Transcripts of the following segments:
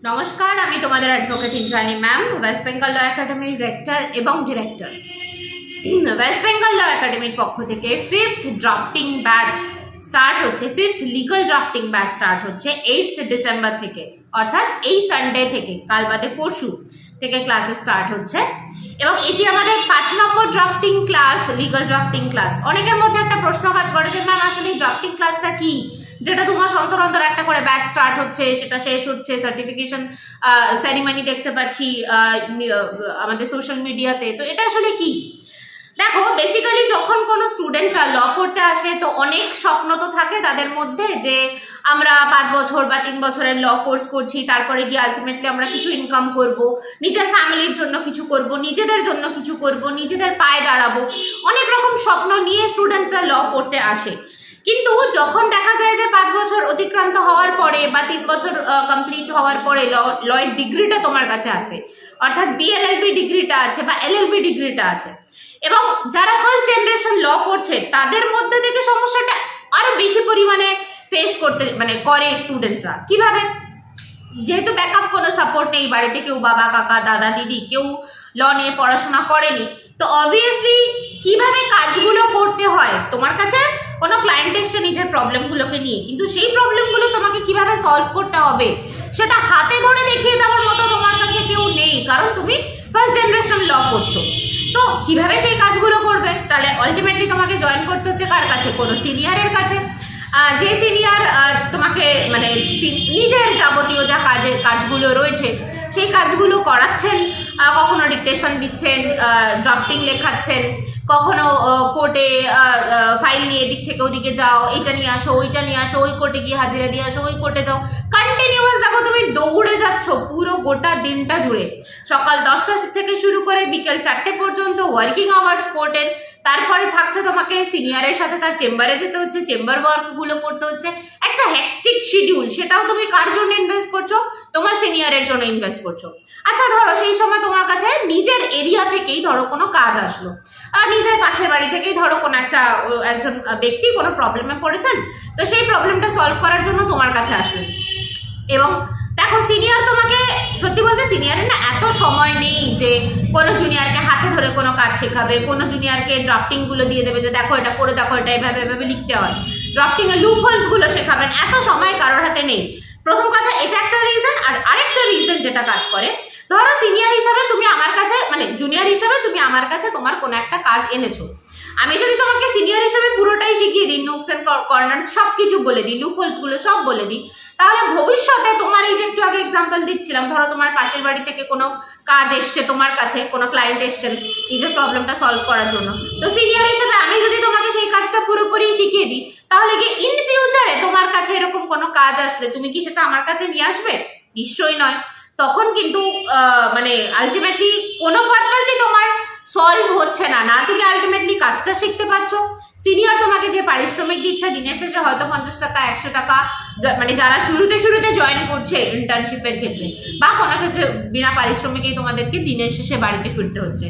নমস্কার, আমি তোমাদের advocate Indrani ma'am, West Bengal law একাডেমির রেক্টর এবং ডিরেক্টর। ওয়েস্ট বেঙ্গল ল একাডেমির পক্ষ থেকে 5th ড্রাফটিং ব্যাচ স্টার্ট হচ্ছে, 5th legal drafting batch start হচ্ছে 8th ডিসেম্বর থেকে, অর্থাৎ এই সানডে থেকে, কাল বাদে পরশু থেকে ক্লাসে স্টার্ট হচ্ছে। এবং এটি আমাদের 5 নম্বর drafting class, legal drafting class. অনেকের মধ্যে একটা প্রশ্ন কাজ করে যে ম্যাম আসলে এই ড্রাফটিং ক্লাসটা কি, যেটা তোমার অন্তর অন্তর একটা করে ব্যাচ স্টার্ট হচ্ছে, সেটা শেষ হচ্ছে, সার্টিফিকেশন সেরিমনি দেখতে পাচ্ছি আমাদের সোশ্যাল মিডিয়াতে, তো এটা আসলে কি? দেখো, বেসিক্যালি যখন কোনো স্টুডেন্টরা ল পড়তে আসে তো অনেক স্বপ্ন তো থাকে তাদের মধ্যে যে আমরা 5 বছর বা 3 বছরের ল কোর্স করছি, তারপরে গিয়ে আলটিমেটলি আমরা কিছু ইনকাম করব, নিজের ফ্যামিলির জন্য কিছু করব, নিজেদের জন্য কিছু করব, নিজেদের পায়ে দাঁড়াবো, অনেক রকম স্বপ্ন নিয়ে স্টুডেন্টসরা ল পড়তে আসে। কিন্তু যখন দেখা যায় যে 5 বছর অতিক্রান্ত হওয়ার পরে বা 3 বছর কমপ্লিট হওয়ার পরে লয়ের ডিগ্রিটা তোমার কাছে আছে, অর্থাৎ বিএলএলবি ডিগ্রিটা আছে বা এলএলবি ডিগ্রিটা আছে, এবং যারা ফার্স্ট জেনারেশন ল করছে তাদের মধ্যে থেকে সমস্যাটা আরো বেশি পরিমাণে ফেস করতে করে স্টুডেন্টরা। কিভাবে? যেহেতু ব্যাকআপ কোনো সাপোর্ট নেই, বাড়িতে কেউ বাবা কাকা দাদা দিদি কেউ ল নিয়ে পড়াশোনা করেনি, তো অবভিয়াসলি কিভাবে কাজগুলো করতে হয়, তোমার কাছে কোনো ক্লায়েন্ট এসছে নিজের প্রবলেমগুলোকে নিয়ে, কিন্তু সেই প্রবলেমগুলো তোমাকে কিভাবে সলভ করতে হবে সেটা হাতে ধরে দেখিয়ে দেওয়ার মতো তোমার কাছে কেউ নেই, কারণ তুমি ফার্স্ট জেনারেশন ল করছো। তো কিভাবে সেই কাজগুলো করবে? তাহলে আলটিমেটলি তোমাকে জয়েন করতে হচ্ছে কার কাছে? কোনো সিনিয়রের কাছে, যে সিনিয়র তোমাকে নিজের যাবতীয় যা কাজগুলো রয়েছে সেই কাজগুলো করাচ্ছেন, কখনো ডিকটেশন দিচ্ছেন, ড্রাফটিং লেখাচ্ছেন, কখনো কোর্টে ফাইল নিয়ে এদিক থেকে ওদিকে যাও, এইটা নিয়ে আসো, ওইটা নিয়ে আসো, ওই কোর্টে গিয়ে হাজিরা দিয়ে আসো, ওই কোর্টে যাও, কন্টিনিউয়াস দেখো তুমি দৌড়ে যাচ্ছ পুরো গোটা দিনটা জুড়ে। সকাল 10টা থেকে শুরু করে বিকেল 4টে পর্যন্ত ওয়ার্কিং আওয়ার্স কোর্টের, তারপরে থাকছে তোমাকে সিনিয়রের সাথে তার চেম্বারে যেতে হচ্ছে, চেম্বার ওয়ার্কগুলো করতে হচ্ছে, একটা হ্যাকটিক শিডিউল। সেটাও তুমি কার জন্য ইনভেস্ট করছো? তোমার সিনিয়রের জন্য ইনভেস্ট করছো। আচ্ছা, ধরো সেই সময় তোমার কাছে নিজের এরিয়া থেকেই ধরো কোনো কাজ আসলো, আর নিজের পাশের বাড়ি থেকেই ধরো কোনো একজন ব্যক্তি কোনো প্রবলেমে পড়েছেন, তো সেই প্রবলেমটা সলভ করার জন্য তোমার কাছে আসলেন। এবং দেখো, সিনিয়র তোমাকে, সত্যি বলতে সিনিয়রের না এত সময় নেই যে কোনো জুনিয়রকে হাতে ধরে কোনো কাজ শেখাবে, কোনো জুনিয়রকে ড্রাফটিংগুলো দিয়ে দেবে যে দেখো এটা করে দেখো, এটা এভাবে এভাবে লিখতে হয়, ড্রাফটিংয়ের লুপ হোলসগুলো শেখাবেন, এত সময় কারোর হাতে নেই। প্রথম কথা, এটা একটা রিজন। আর আরেকটা রিজন যেটা কাজ করে, ধরো সিনিয়র হিসাবে তুমি আমার কাছে, জুনিয়র হিসাবে তুমি আমার কাছে তোমার কোনো একটা কাজ এনেছো, আমি যদি তোমাকে সিনিয়র হিসাবে পুরোটাই শিখিয়ে দিই, নুকস এন্ড কর্নার সব কিছু বলে দিই, লুপ হোলসগুলো সব বলে দিই, তাহলে ভবিষ্যতে তোমার এই যে একটু আগে এক্সাম্পল দিচ্ছিলাম, ধরো তোমার পাশের বাড়ি থেকে কোনো কাজ এসছে তোমার কাছে, কোনো ক্লায়েন্ট এসছেন নিজের প্রবলেমটা সলভ করার জন্য, তো সিনিয়র হিসেবে আমি যদি তোমাকে সেই কাজটা পুরোপুরি শিখিয়ে দিই, তাহলে কি ইন ফিউচারে তোমার কাছে এরকম কোনো কাজ আসলে তুমি কি সেটা আমার কাছে নিয়ে আসবে? নিশ্চয়ই নয়। তখন কিন্তু আলটিমেটলি কোনো পারপাসই তোমার সলভ হচ্ছে না, না তুমি আলটিমেটলি কাজটা শিখতে পারছো। সিনিয়র তোমাকে যে পারিশ্রমিক দিচ্ছে দিনের শেষে হয়তো 50 টাকা 100 টাকা, যারা শুরুতে জয়েন করছে ইন্টার্নশিপের ক্ষেত্রে বা কোনো ক্ষেত্রে বিনা পারিশ্রমিকেই তোমাদেরকে দিনের শেষে বাড়িতে ফিরতে হচ্ছে।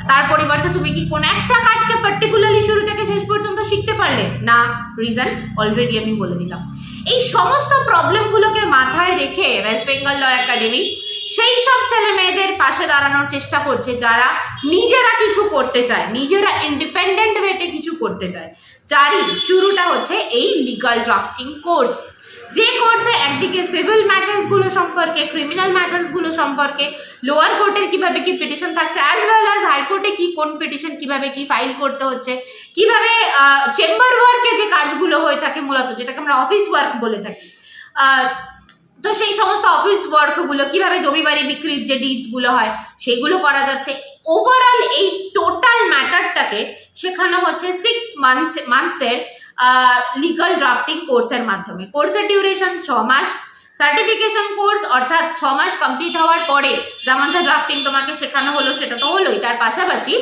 তার পরিবর্তে তুমি কি কোনো একটা কাজকে পার্টিকুলারলি শুরু থেকে শেষ পর্যন্ত শিখতে পারলে না? রিজন অলরেডি আমি বলে দিলাম। এই সমস্ত প্রবলেমগুলোকে মাথায় রেখে ওয়েস্ট বেঙ্গল ল একাডেমি সেই সব ছেলে মেয়েদের পাশে দাঁড়ানোর চেষ্টা করছে যারা নিজেরা কিছু করতে চায়, নিজেরা ইন্ডিপেন্ডেন্ট ওয়েতে কিছু করতে চায়। যারই শুরুটা হচ্ছে এই লিগাল ড্রাফটিং কোর্স, যে কোর্সে একদিকে সিভিল ম্যাটার্সগুলো সম্পর্কে, ক্রিমিনাল ম্যাটার্সগুলো সম্পর্কে, লোয়ার কোর্টের কিভাবে কি পিটিশন থাকছে, অ্যাজ ওয়েল অ্যাজ হাইকোর্টে কি কোন পিটিশন কিভাবে কি ফাইল করতে হচ্ছে, কিভাবে চেম্বার ওয়ার্কে যে কাজগুলো হয়ে থাকে মূলত, যেটাকে আমরা অফিস ওয়ার্ক বলে থাকি, তো সেই সমস্ত অফিস ওয়ার্কগুলো কিভাবে জমি বাড়ি বিক্রির যে ডিডসগুলো হয় সেইগুলো করা যাচ্ছে। ওভারঅল এই টোটাল ম্যাটারটাকে শেখানো হচ্ছে 6 মান্থসের লিগাল ড্রাফটিং কোর্সের মাধ্যমে। কোর্সের ডিউরেশন 6 মাস। সার্টিফিকেশন কোর্স অর্থাৎ 6 মাস কমপ্লিট হওয়ার পরে যেমন যা ড্রাফটিং তোমাকে শেখানো হলো সেটা তো হলোই, তার পাশাপাশি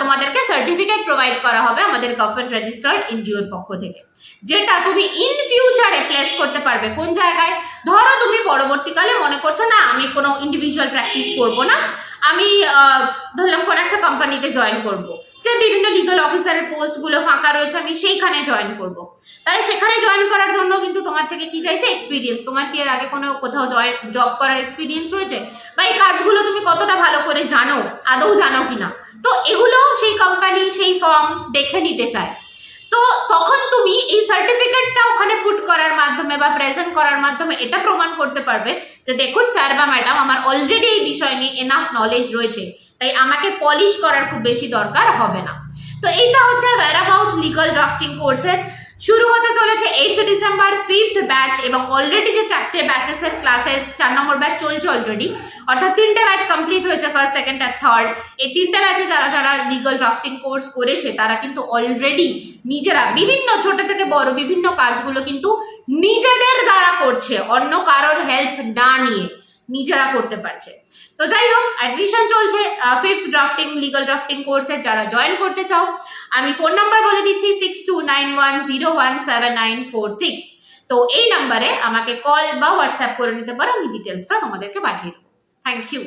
তোমাদেরকে সার্টিফিকেট প্রোভাইড করা হবে আমাদের গভর্নমেন্ট রেজিস্টার্ড এনজিওর পক্ষ থেকে, যেটা তুমি ইন ফিউচারে প্লেস করতে পারবে। কোন জায়গায়? ধরো তুমি পরবর্তীকালে মনে করছো না আমি কোনো ইন্ডিভিজুয়াল প্র্যাকটিস করবো না, আমি ধরলাম কোনো একটা কোম্পানিতে জয়েন করবো, যে বিভিন্ন লিগাল অফিসারের পোস্টগুলো ফাঁকা রয়েছে আমি সেইখানে জয়েন করব। তাই সেখানে জয়েন করার জন্য কিন্তু তোমার থেকে কি চাইছে? এক্সপিরিয়েন্স। তোমার কি এর আগে কোনো কোথাও জব করার এক্সপিরিয়েন্স রয়েছে, বা এই কাজগুলো তুমি কতটা ভালো করে জানো, আদৌ জানো কিনা? তো এগুলো সেই কোম্পানি সেই ফার্ম দেখে নিতে চায়। তো তখন তুমি এই সার্টিফিকেটটা ওখানে পুট করার মাধ্যমে বা প্রেজেন্ট করার মাধ্যমে এটা প্রমাণ করতে পারবে যে দেখুন স্যার বা ম্যাডাম, আমার অলরেডি এই বিষয় নিয়ে এনাফ নলেজ রয়েছে, তাই আমাকে পলিশ করার খুব বেশি দরকার হবে না। তো এইটা হচ্ছে ওয়্যারঅ্যাবাউট লিগাল ড্রাফটিং কোর্সের। শুরু হতে চলেছে 8th ডিসেম্বর 5th ব্যাচ, এবং অলরেডি যে 4টে ব্যাচেসের ক্লাসেস 4 নম্বর ব্যাচ চলছে অলরেডি, অর্থাৎ 3টে ব্যাচ কমপ্লিট হয়েছে, ফার্স্ট সেকেন্ড আর থার্ড। এই 3টে ব্যাচে যারা যারা লিগাল ড্রাফটিং কোর্স করেছে তারা কিন্তু অলরেডি নিজেরা বিভিন্ন ছোট থেকে বড় বিভিন্ন কাজগুলো কিন্তু নিজেদের দ্বারা করছে, অন্য কারোর হেল্প না নিয়ে নিজেরা করতে পারছে। তো যাই হোক, অ্যাডমিশন চলছে 5th ড্রাফটিং লিগাল ড্রাফটিং কোর্সে। যারা জয়েন করতে চাও আমি ফোন নাম্বার বলে দিচ্ছি 6291017946। তো এই নাম্বারে আমাকে কল বা হোয়াটসঅ্যাপ করে নিতে পারো, আমি ডিটেলসটা তোমাদেরকে পাঠিয়ে দেবো। Thank you.